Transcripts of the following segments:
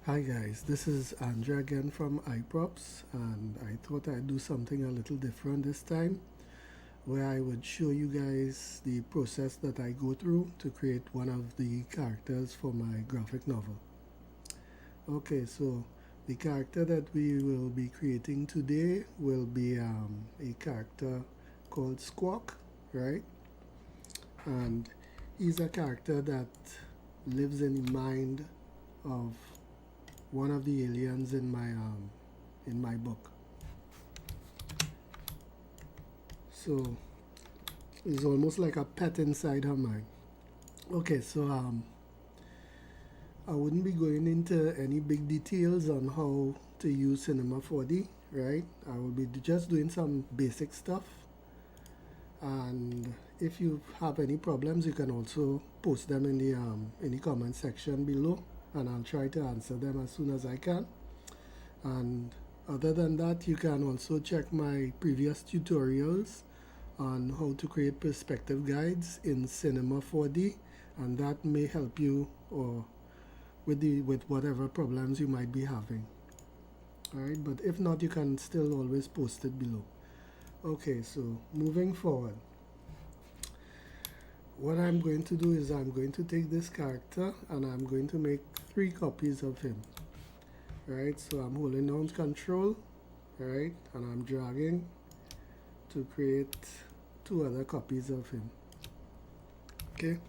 Hi guys, this is Andrea again from iProps, and I thought I'd do something a little different this time where I would show you guys the process that I go through to create one of the characters for my graphic novel. Okay, so the character that we will be creating today will be a character called Squawk, right? And he's a character that lives in the mind of one of the aliens in my book. So it's almost like a pet inside her mind. Okay, so I wouldn't be going into any big details on how to use Cinema 4D, right? I will be just doing some basic stuff. And if you have any problems, you can also post them in the comment section below, and I'll try to answer them as soon as I can. And other than that, you can also check my previous tutorials on how to create perspective guides in Cinema 4D, and that may help you or with whatever problems you might be having. Alright, but if not, you can still always post it below. Okay, so moving forward, what I'm going to do is I'm going to take this character and I'm going to make 3 copies of him. Right, so I'm holding down control, right, and I'm dragging to create 2 other copies of him. Okay,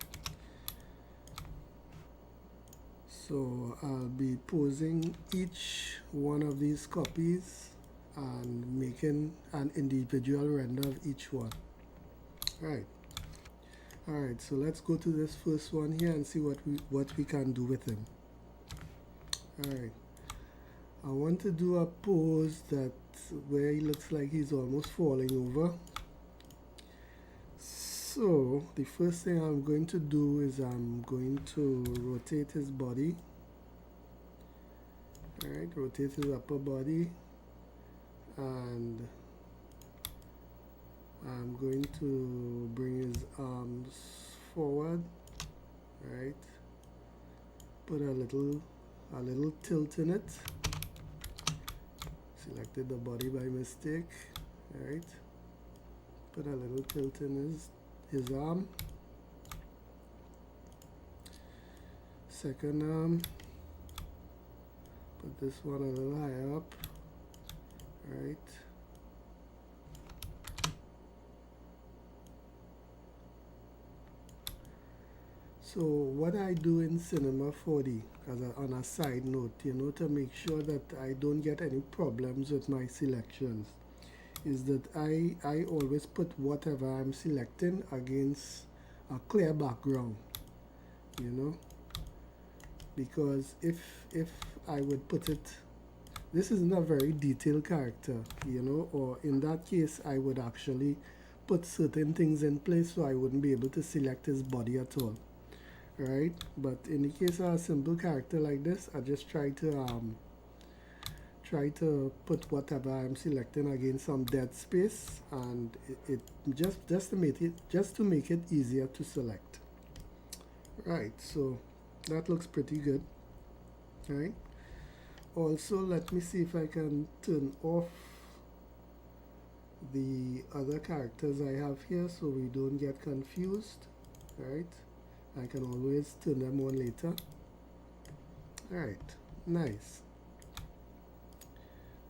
so I'll be posing each one of these copies and making an individual render of each one. Right. Alright, so let's go to this first one here and see what we can do with him. Alright, I want to do a pose that where he looks like he's almost falling over. So the first thing I'm going to do is I'm going to rotate his body. Alright, rotate his upper body, and I'm going to bring his arms forward, right? Put a little tilt in it. Selected the body by mistake, right? Put a little tilt in his arm. Second arm. Put this one a little higher up, right? So what I do in Cinema 4D, on a side note, to make sure that I don't get any problems with my selections, is that I always put whatever I'm selecting against a clear background, because if I would put it, this isn't a very detailed character, or in that case I would actually put certain things in place so I wouldn't be able to select his body at all. Right, but in the case of a simple character like this, I just try to put whatever I'm selecting against some dead space, and it just to make it easier to select. Right, so that looks pretty good. Right, also let me see if I can turn off the other characters I have here so we don't get confused. Right, I can always turn them on later. Alright, nice.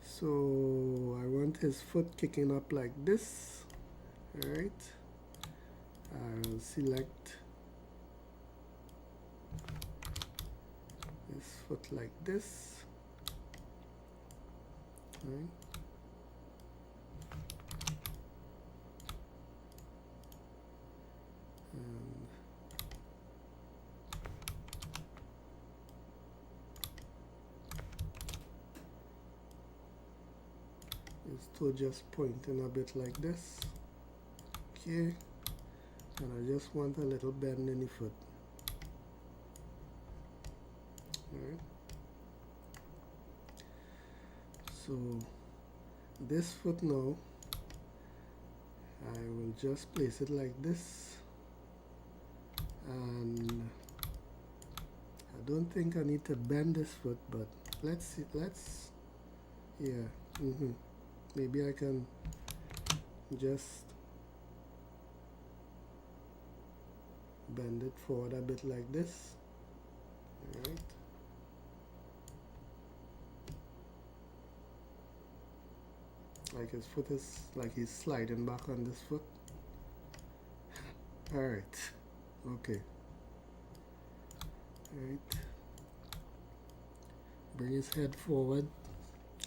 So I want his foot kicking up like this. Alright, I'll select his foot like this. Right. His toe just pointing a bit like this. Okay, and I just want a little bend in the foot. Alright, so this foot now, I will just place it like this, and don't think I need to bend this foot, but let's see, yeah, maybe I can just bend it forward a bit like this. All right. Like his foot is like he's sliding back on this foot. All right. Okay. All right. Bring his head forward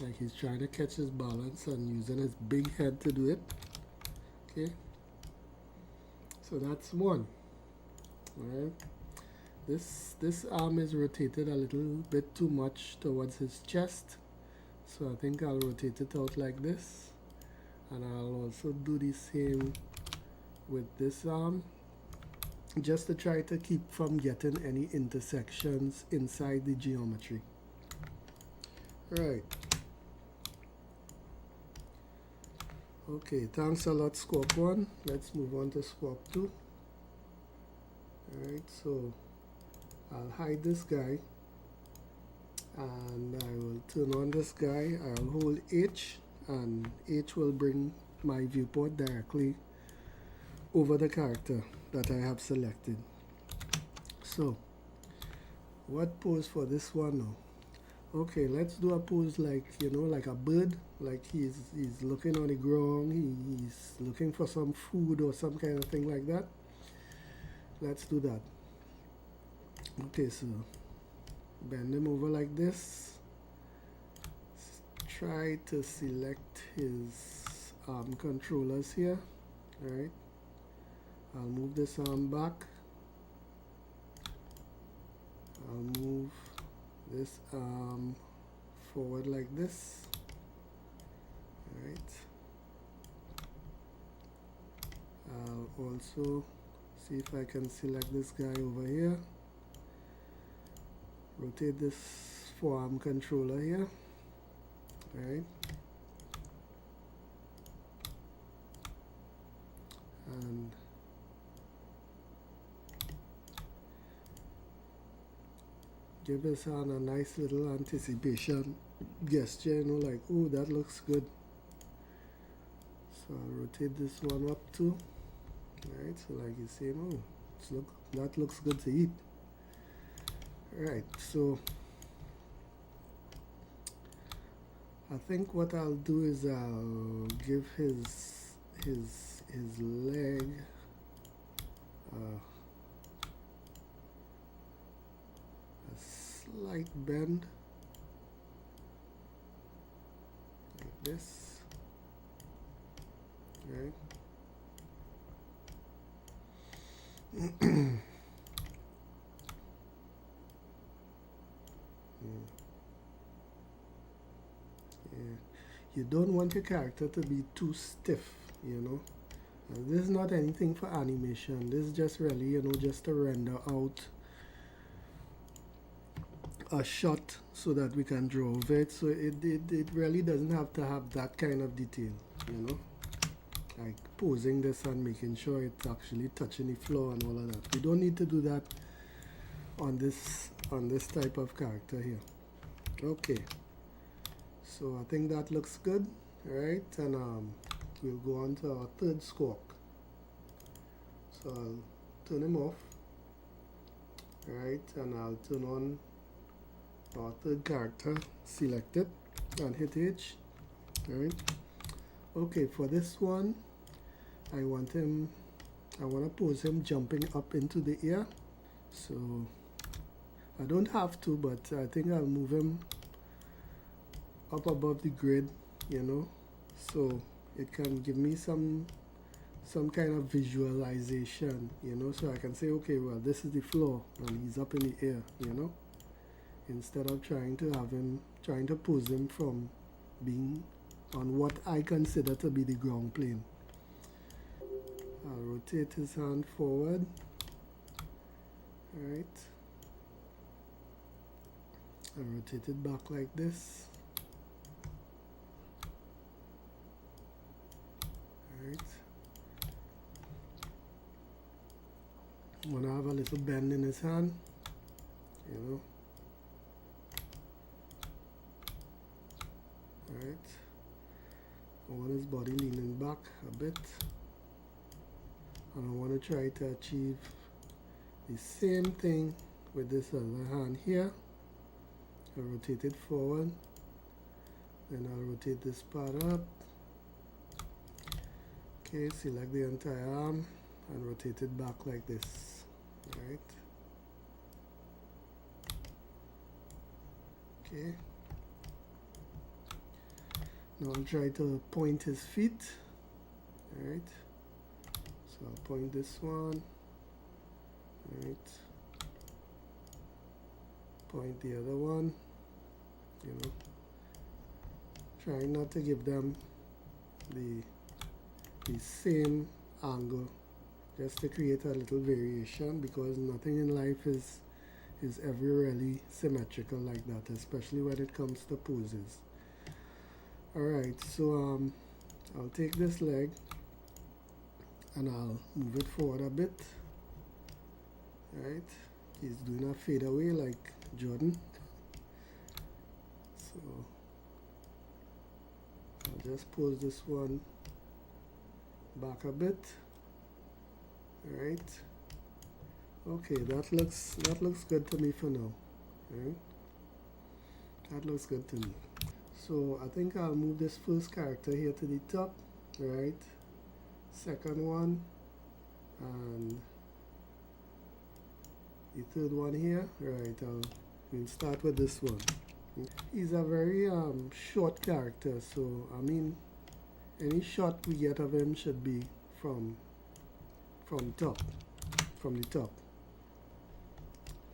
like he's trying to catch his balance and using his big head to do it. Okay. So that's one. All right. This arm is rotated a little bit too much towards his chest. So I think I'll rotate it out like this, and I'll also do the same with this arm, just to try to keep from getting any intersections inside the geometry. Right. Okay, thanks a lot, Squawk 1. Let's move on to Squawk 2. Alright, so I'll hide this guy, and I will turn on this guy. I'll hold H, and H will bring my viewport directly over the character that I have selected. So what pose for this one now? Okay, let's do a pose like, you know, like a bird, like he's looking on the ground, he's looking for some food or some kind of thing like that. Let's do that. Okay, so bend him over like this. Try to select his arm controllers here. Alright. I'll move this arm back. I'll move this arm forward like this. Alright. I'll also see if I can select this guy over here. Rotate this forearm controller here. Alright. And give his hand a nice little anticipation gesture, you know, like, oh, that looks good. So I'll rotate this one up too. Alright, so like you say, oh, that looks good to eat. Alright, so I think what I'll do is I'll give his leg a slight bend like this. Right. You don't want your character to be too stiff, you know. This is not anything for animation. This is just really, you know, just to render out a shot so that we can draw over it. So it really doesn't have to have that kind of detail, you know. Like posing this and making sure it's actually touching the floor and all of that. We don't need to do that on this type of character here. Okay. So I think that looks good, right? And we'll go on to our third squawk. So I'll turn him off, right? And I'll turn on our third character, select it, and hit H, right? Okay, for this one, I want to pose him jumping up into the air. So I don't have to, but I think I'll move him up above the grid, you know, so it can give me some kind of visualization, you know, so I can say, okay, well, this is the floor and he's up in the air, you know, instead of trying to pose him from being on what I consider to be the ground plane. I'll rotate his hand forward. Alright. I'll rotate it back like this. Alright. I'm gonna have a little bend in his hand. you know. Alright, I want his body leaning back a bit, and I want to try to achieve the same thing with this other hand here. I'll rotate it forward, then I'll rotate this part up. Okay, select the entire arm and rotate it back like this. Alright. Okay. Now I'll try to point his feet. Alright. So I'll point this one. Alright. Point the other one. You know. Try not to give them the same angle, just to create a little variation, because nothing in life is ever really symmetrical like that, especially when it comes to poses. Alright, so I'll take this leg and I'll move it forward a bit. Alright, he's doing a fade away like Jordan. So I'll just pose this one back a bit. Alright. Okay, that looks good to me for now. Alright. That looks good to me. So I think I'll move this first character here to the top. Right. Second one, and the third one here. Right, we'll start with this one. He's a very short character, so I mean any shot we get of him should be from the top.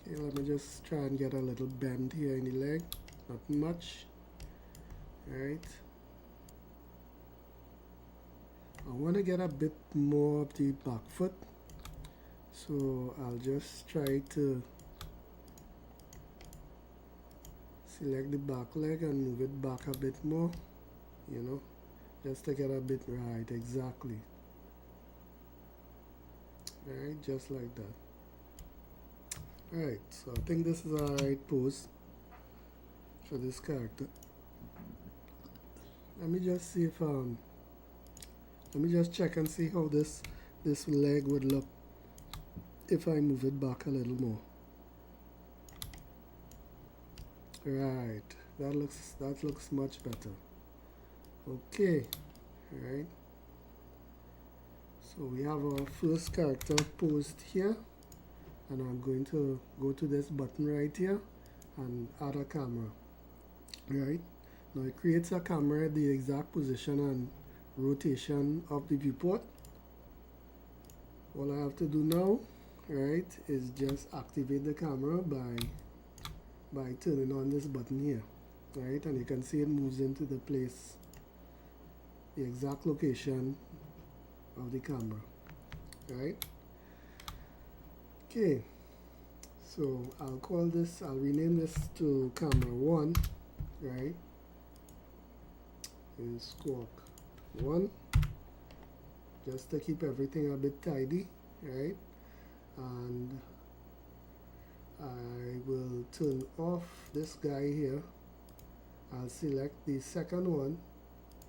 Okay, let me just try and get a little bend here in the leg, not much. Alright, I want to get a bit more of the back foot, so I'll just try to select the back leg and move it back a bit more, you know, just to get a bit right. Exactly. Alright, just like that. Alright, so I think this is alright pose for this character. Let me just see if let me just check and see how this leg would look if I move it back a little more. Right, that looks much better. Okay, alright. So we have our first character posed here, and I'm going to go to this button right here and add a camera. Right, now it creates a camera at the exact position and rotation of the viewport. All I have to do now, right, is just activate the camera by turning on this button here, right, and you can see it moves into the place, the exact location of the camera, right? Okay, so I'll rename this to camera 1, right? Is Squawk 1, just to keep everything a bit tidy, right? And I will turn off this guy here. I'll select the second one,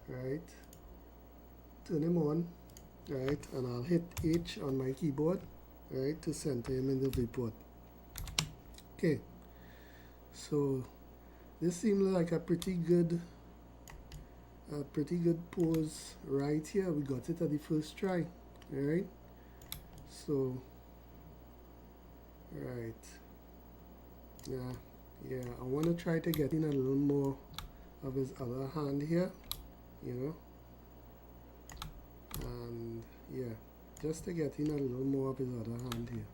right? Turn him on, right? And I'll hit H on my keyboard, right, to center him in the viewport. Okay, so this seems like a pretty good pose right here. We got it at the first try, alright? So, right, yeah, I want to try to get in a little more of his other hand here, you know, and yeah, just to get in a little more of his other hand here,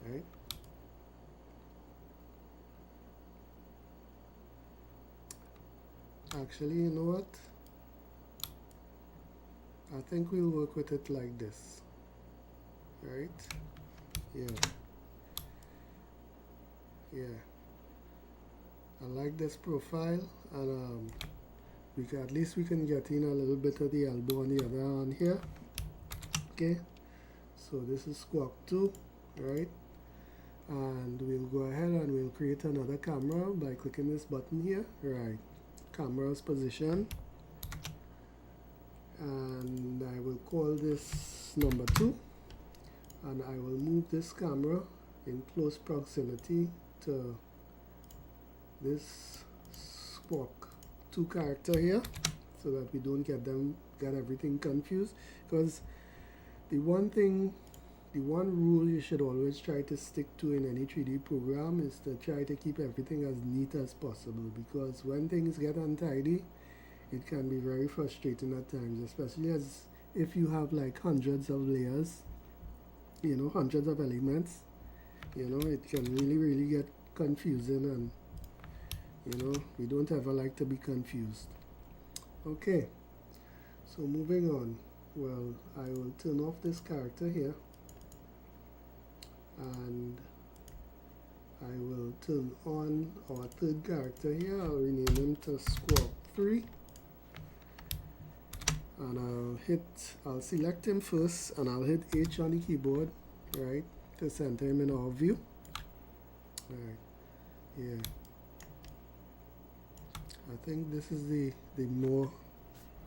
right? Actually, you know what? I think we'll work with it like this, right? Yeah. I like this profile, and at least we can get in a little bit of the elbow on the other hand here. Okay, so this is Squawk 2, right? And we'll go ahead and we'll create create another camera by clicking this button here. Right, camera's position, and I will call this number 2, and I will move this camera in close proximity to this Squawk 2 character here, so that we don't get everything confused. Because the one rule you should always try to stick to in any 3D program is to try to keep everything as neat as possible, because when things get untidy, it can be very frustrating at times, especially as if you have like hundreds of layers, you know, hundreds of elements, you know, it can really get confusing, and you know, we don't ever like to be confused. Okay, so moving on. Well, I will turn off this character here, and I will turn on our third character here. I'll rename him to Squawk 3, and I'll select him first, and I'll hit H on the keyboard, right, to center him in our view. Right, yeah. I think this is the more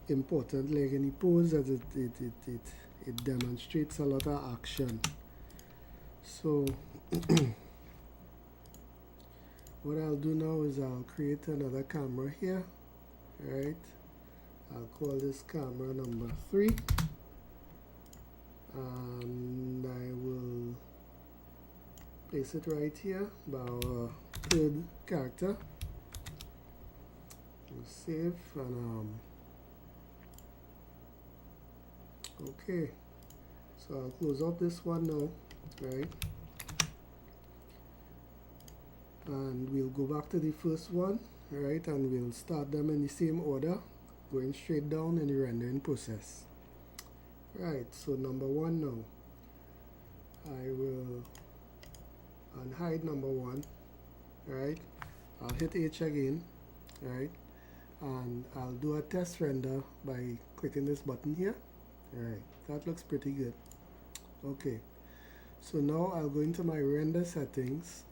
important leg in the pose, as it demonstrates a lot of action. So what I'll do now is I'll create another camera here, right? I'll call this camera number 3, and I will place it right here by our third character. We'll save, and okay, so I'll close off this one now, right? And we'll go back to the first one, right, and we'll start them in the same order, going straight down in the rendering process. Right, so number 1 now, I will unhide number 1, right? I'll hit H again, right? And I'll do a test render by clicking this button here. Alright, that looks pretty good. Okay, so now I'll go into my render settings,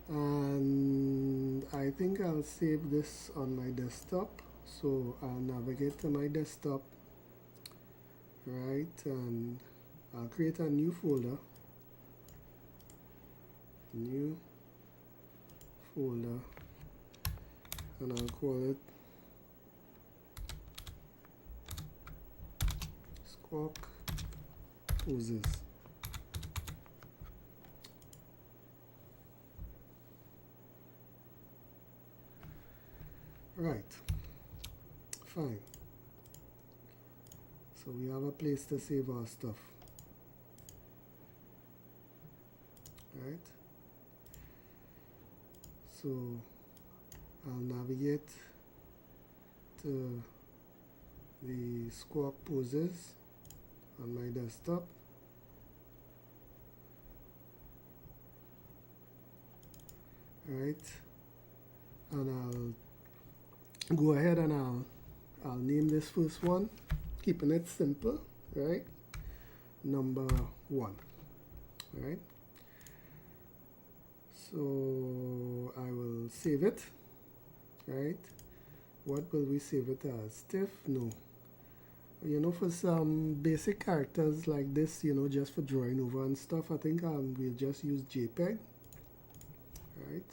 and I think I'll save this on my desktop. So I'll navigate to my desktop, right, and I'll create a new folder, and I'll call it Squawk Poses. Right, fine. So we have a place to save our stuff, right? So I'll navigate to the Squawk Poses on my desktop, right, and I'll go ahead and I'll name this first one, keeping it simple, right, number 1, right? So I will save it, right? What will we save it as? Stiff? No. You know, for some basic characters like this, you know, just for drawing over and stuff, I think we'll just use JPEG, right?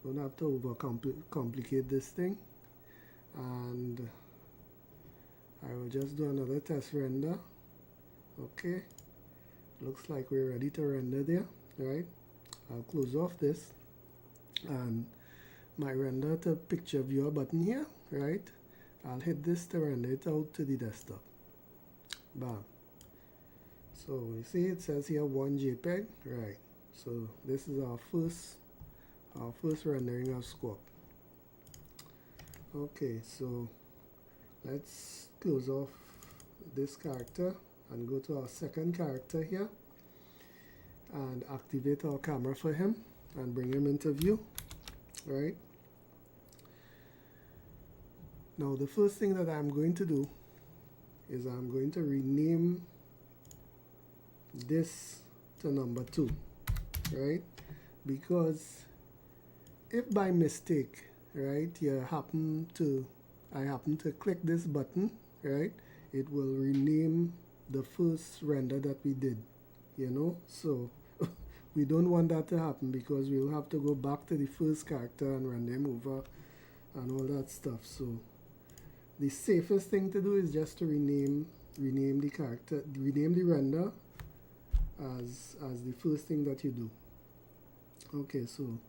Don't have to complicate this thing. And I will just do another test render. Okay, looks like we're ready to render there, right? I'll close off this, and my render to picture viewer button here, right? I'll hit this to render it out to the desktop. Bam. So you see it says here 1 JPEG, right? So this is our first rendering of Squawk. Okay, so let's close off this character and go to our second character here and activate our camera for him and bring him into view, right? Now the first thing that I'm going to do is I'm going to rename this to number 2, right? Because if by mistake, right, I happen to click this button, right, it will rename the first render that we did, you know. So we don't want that to happen, because we'll have to go back to the first character and render him over and all that stuff. So the safest thing to do is just to rename the character, rename the render as the first thing that you do. Okay, so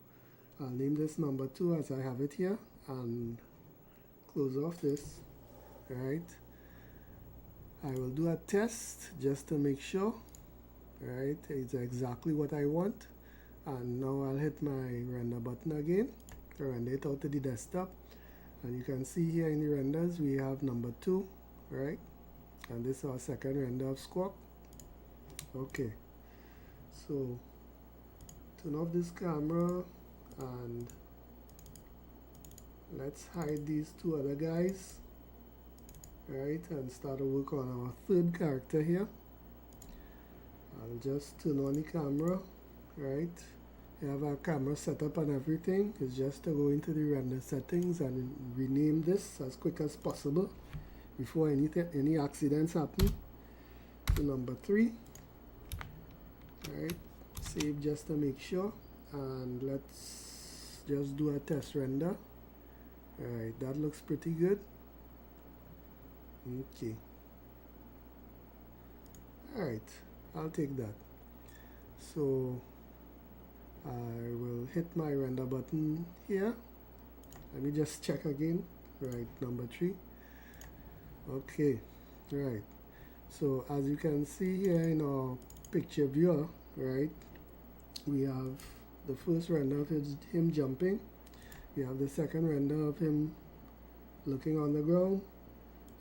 I'll name this number 2 as I have it here, and close off this. Right, I will do a test just to make sure, right, it's exactly what I want. And now I'll hit my render button again to render it out to the desktop, and you can see here in the renders we have number 2, right, and this is our second render of Squawk. Okay, so turn off this camera and let's hide these 2 other guys, right, and start to work on our third character here. I'll just turn on the camera, right. You have our camera set up and everything. It's just to go into the render settings and rename this as quick as possible before any accidents happen. To number 3, right, save just to make sure, and let's just do a test render. Alright, that looks pretty good. Okay, alright, I'll take that. So I will hit my render button here. Let me just check again. Right, number 3. Okay, right. So as you can see here in our picture viewer, right, we have the first render of him jumping. We have the second render of him looking on the ground,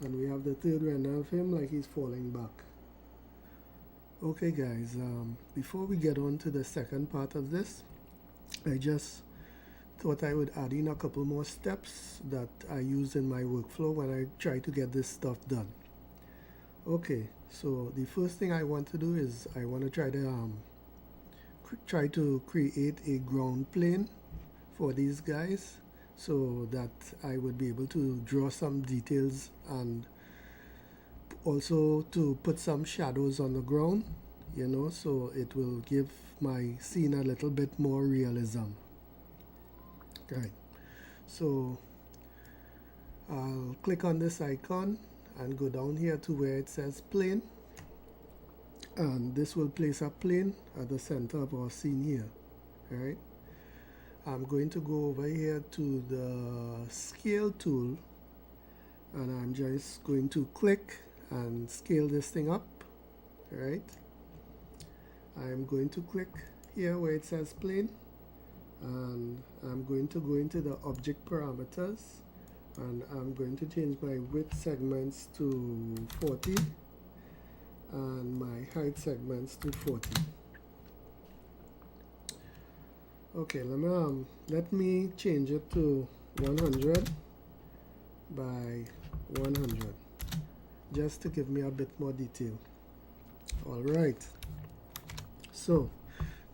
and we have the third render of him like he's falling back. Okay guys, before we get on to the second part of this, I just thought I would add in a couple more steps that I use in my workflow when I try to get this stuff done. Okay, so the first thing I want to do is I want to try to create a ground plane for these guys, so that I would be able to draw some details and also to put some shadows on the ground, you know, so it will give my scene a little bit more realism. Right, so I'll click on this icon and go down here to where it says plane, and this will place a plane at the center of our scene here. Right, I'm going to go over here to the scale tool, and I'm just going to click and scale this thing up. Right, I'm going to click here where it says plane, and I'm going to go into the object parameters, and I'm going to change my width segments to 40 and my height segments to 40. Okay, let me change it to 100 by 100 just to give me a bit more detail. All right, so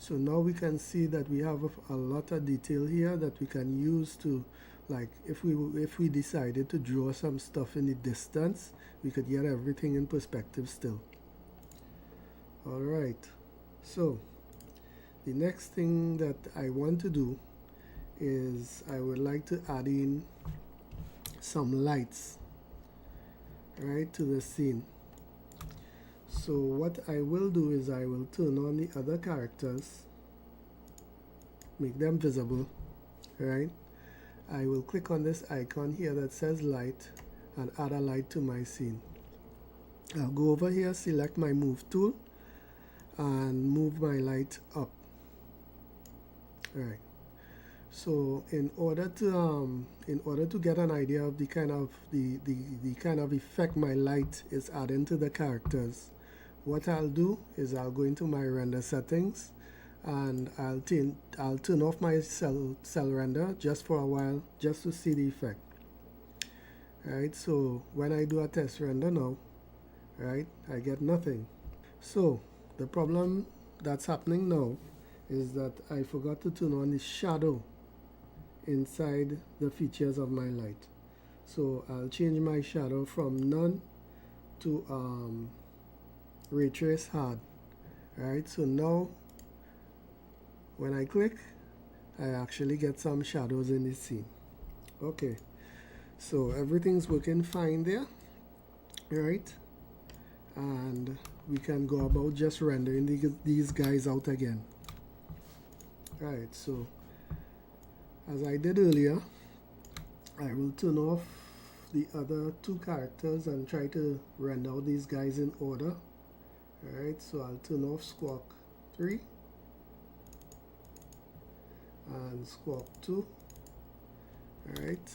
now we can see that we have a lot of detail here that we can use to, like, if we decided to draw some stuff in the distance, we could get everything in perspective still. All right, so the next thing that I want to do is I would like to add in some lights, right, to the scene. So what I will do is I will turn on the other characters, make them visible, right? I will click on this icon here that says light and add a light to my scene. I'll go over here, select my move tool, and move my light up. Right. So in order to get an idea of the kind of effect my light is adding to the characters, what I'll do is I'll go into my render settings, and I'll turn off my cell render just for a while, just to see the effect. Right, so when I do a test render now, right, I get nothing. So the problem that's happening now is that I forgot to turn on the shadow inside the features of my light. So I'll change my shadow from none to ray trace hard. Right, so now when I click, I actually get some shadows in the scene. Okay, so everything's working fine there, right? And we can go about just rendering these guys out again. Right, so as I did earlier, I will turn off the other two characters and try to render out these guys in order. Alright, so I'll turn off Squawk 3 and Squawk 2. Alright,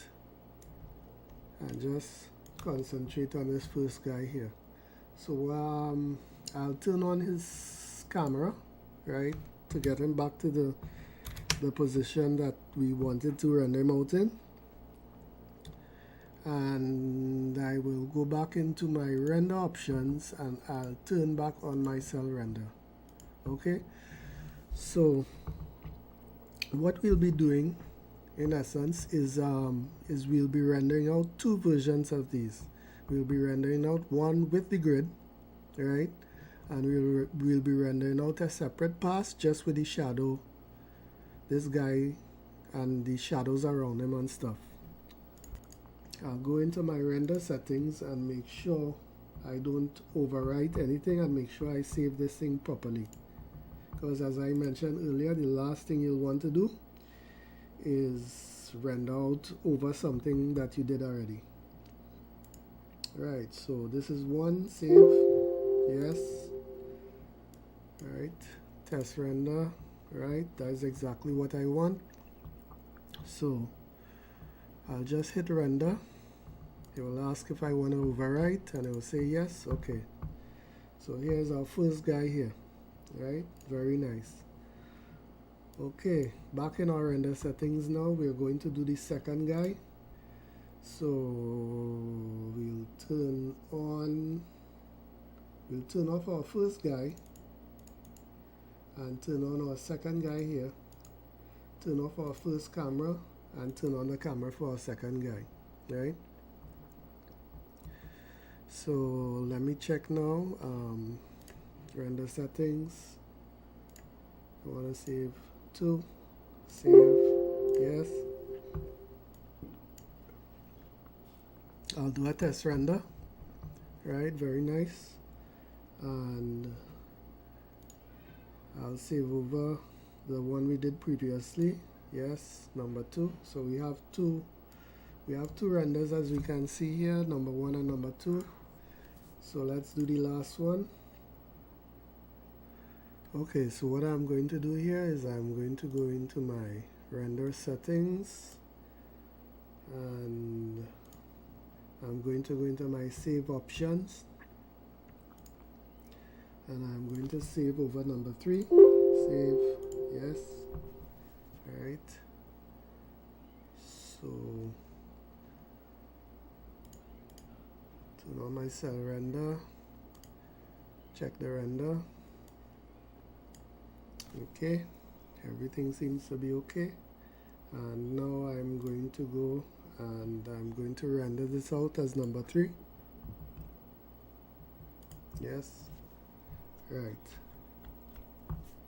and just concentrate on this first guy here. So I'll turn on his camera, right, to get him back to the position that we wanted to render him out in. And I will go back into my render options and I'll turn back on my cell render. Okay, so what we'll be doing in essence is we'll be rendering out two versions of these. We'll be rendering out one with the grid, right, and we'll be rendering out a separate pass just with the shadow, this guy and the shadows around him and stuff. I'll go into my render settings and make sure I don't overwrite anything and make sure I save this thing properly, because as I mentioned earlier, the last thing you'll want to do is render out over something that you did already. Right, so this is one, save, yes. Alright, test render, right, that's exactly what I want. So I'll just hit render. It will ask if I want to overwrite and it will say yes. Okay, so here's our first guy here, right, very nice. Okay, back in our render settings now, we're going to do the second guy. So we'll turn off our first guy and turn on our second guy here, turn off our first camera and turn on the camera for our second guy, right? So let me check now. Render settings, I want to save to, save, yes. I'll do a test render, right, very nice, and I'll save over the one we did previously, yes, number 2. So we have two renders as we can see here, number 1 and number 2. So let's do the last one. Okay, so what I'm going to do here is I'm going to go into my render settings and I'm going to go into my save options and I'm going to save over number 3. Save, yes. Alright, so turn on my cell render, check the render. Okay, everything seems to be okay, and now I'm going to go and I'm going to render this out as number 3. Yes, right.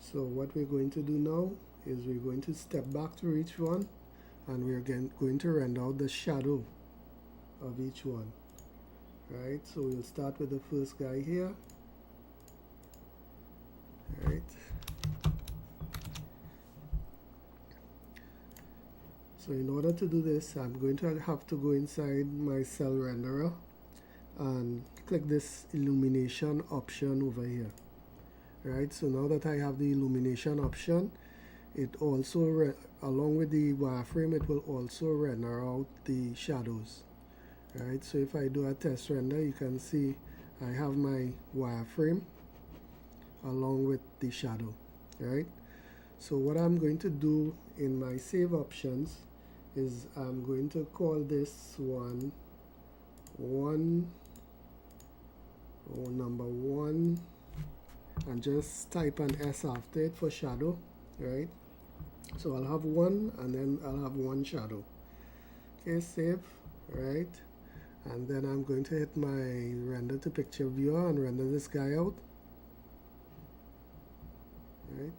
So what we're going to do now is we're going to step back through each one and we're again going to render out the shadow of each one. Right, so we'll start with the first guy here. Right. So in order to do this, I'm going to have to go inside my cell renderer and click this illumination option over here. Right, so now that I have the illumination option, it also, along with the wireframe, it will also render out the shadows. Right, so if I do a test render, you can see I have my wireframe along with the shadow. Right, so what I'm going to do in my save options is I'm going to call this number 1, and just type an S after it for shadow, right? So I'll have one and then I'll have one shadow. Okay, save, right? And then I'm going to hit my render to picture viewer and render this guy out, right?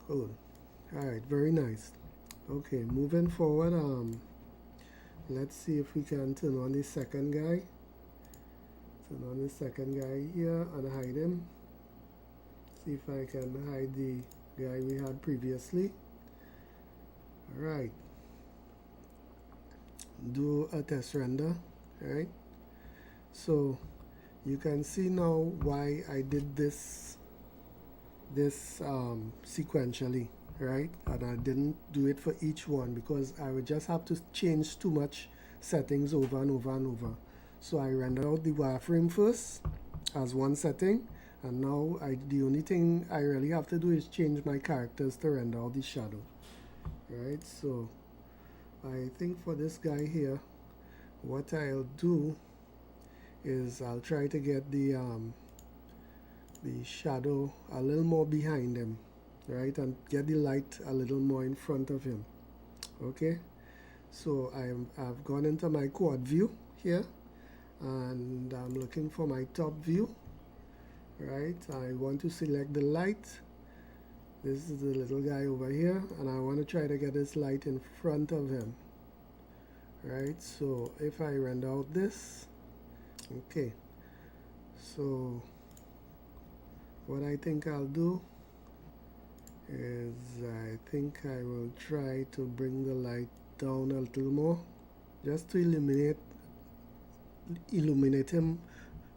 Cool. All right, very nice. Okay, moving forward, let's see if we can turn on the second guy. Turn on the second guy here and hide him. See if I can hide the guy we had previously. All right. Do a test render, right? So you can see now why I did this sequentially, right? And I didn't do it for each one because I would just have to change too much settings over and over and over. So I rendered out the wireframe first as one setting, and now the only thing I really have to do is change my characters to render out the shadow, right? So I think for this guy here, what I'll do is I'll try to get the shadow a little more behind him, right, and get the light a little more in front of him. Okay, so I've gone into my quad view here and I'm looking for my top view, right? I want to select the light. This is the little guy over here and I want to try to get this light in front of him, right? So if I render out this, okay, so what I think I'll do is I think I will try to bring the light down a little more just to illuminate him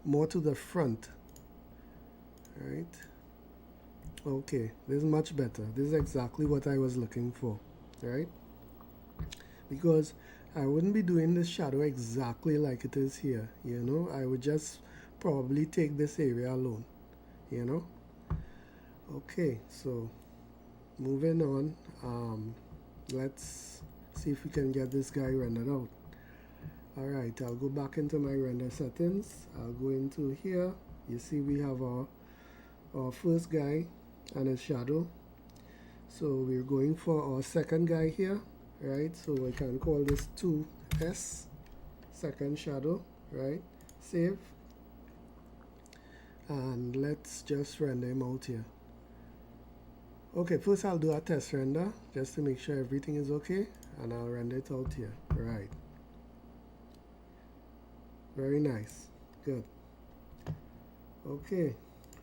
more to the front, right? Okay, this is much better. This is exactly what I was looking for, right? Because I wouldn't be doing this shadow exactly like it is here, you know. I would just probably take this area alone, you know. Okay, so moving on, let's see if we can get this guy rendered out. All right, I'll go back into my render settings. I'll go into here. You see we have our first guy and his shadow. So we're going for our second guy here, right? So we can call this 2S, second shadow, right? Save. And let's just render him out here. Okay, first I'll do a test render just to make sure everything is okay, and I'll render it out here. Right. Very nice. Good. Okay,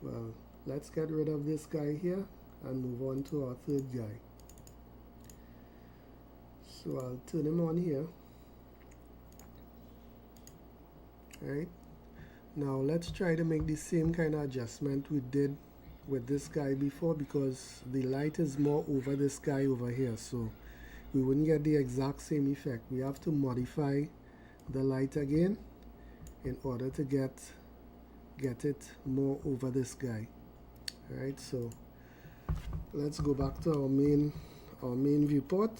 well, let's get rid of this guy here and move on to our third guy. So I'll turn him on here. Right. Now let's try to make the same kind of adjustment we did with this guy before, because the light is more over this guy over here, so we wouldn't get the exact same effect. We have to modify the light again in order to get it more over this guy. All right, so let's go back to our main viewport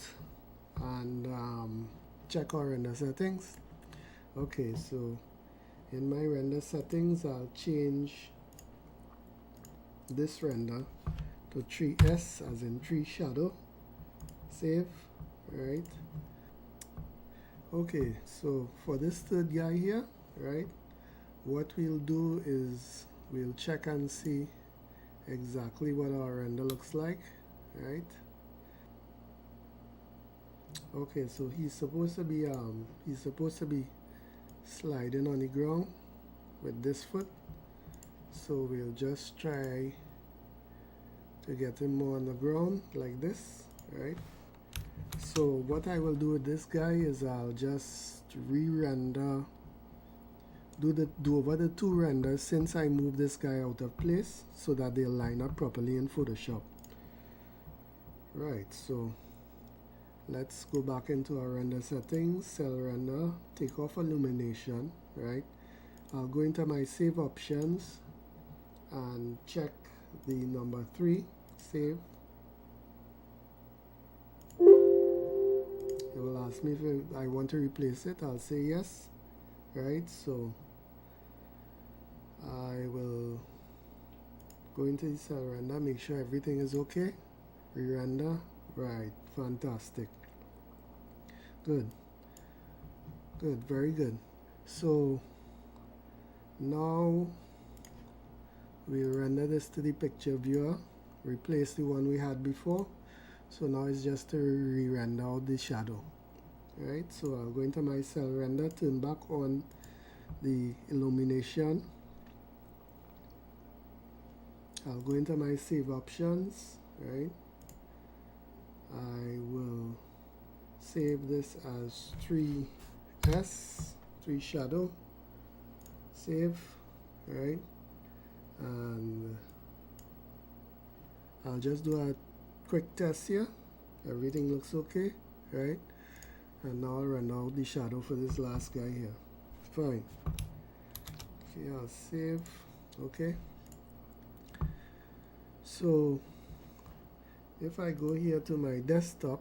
and check our render settings. Okay, so in my render settings, I'll change this render to 3S, as in 3 shadow. Save. Right. Okay, so for this third guy here, right, what we'll do is we'll check and see exactly what our render looks like, right? Okay, so he's supposed to be sliding on the ground with this foot, so we'll just try to get him more on the ground like this, right? So what I will do with this guy is I'll just re-render, do over the 2 renders since I moved this guy out of place so that they'll line up properly in Photoshop. Right, so let's go back into our render settings, cell render, take off illumination, right? I'll go into my save options and check the number 3, save. It will ask me if I want to replace it. I'll say yes, right? So I will go into the cell render, make sure everything is okay, re-render, right, fantastic, good, good, very good. So now we render this to the picture viewer, replace the one we had before. So now it's just to re-render out the shadow, right? So I'll go into my cell render, turn back on the illumination. I'll go into my save options, right? I will save this as 3S, 3 shadow, save, right? And I'll just do a quick test here. Everything looks okay, right? And now I'll run out the shadow for this last guy here. Fine. Okay, I'll save. Okay. So if I go here to my desktop,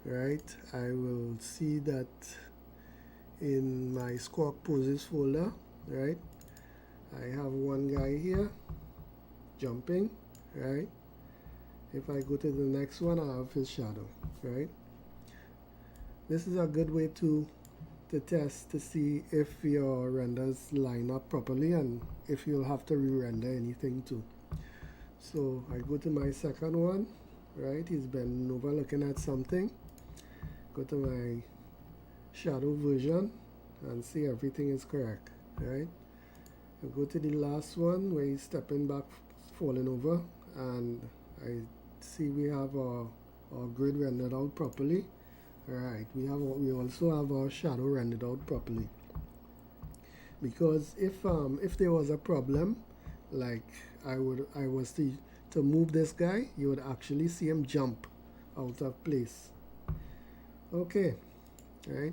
right, I will see that in my Squawk Poses folder, right, I have one guy here jumping, right? If I go to the next one, I have his shadow, right? This is a good way to test to see if your renders line up properly and if you'll have to re-render anything too. So I go to my second one, right? He's bending over looking at something. Go to my shadow version and see everything is correct, right? I go to the last one where he's stepping back, falling over, and I see we have our grid rendered out properly. Alright, we also have our shadow rendered out properly. Because if there was a problem, like I was to move this guy, you would actually see him jump out of place. Okay, right?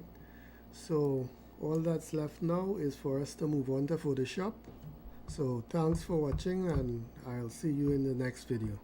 So all that's left now is for us to move on to Photoshop. So thanks for watching, and I'll see you in the next video.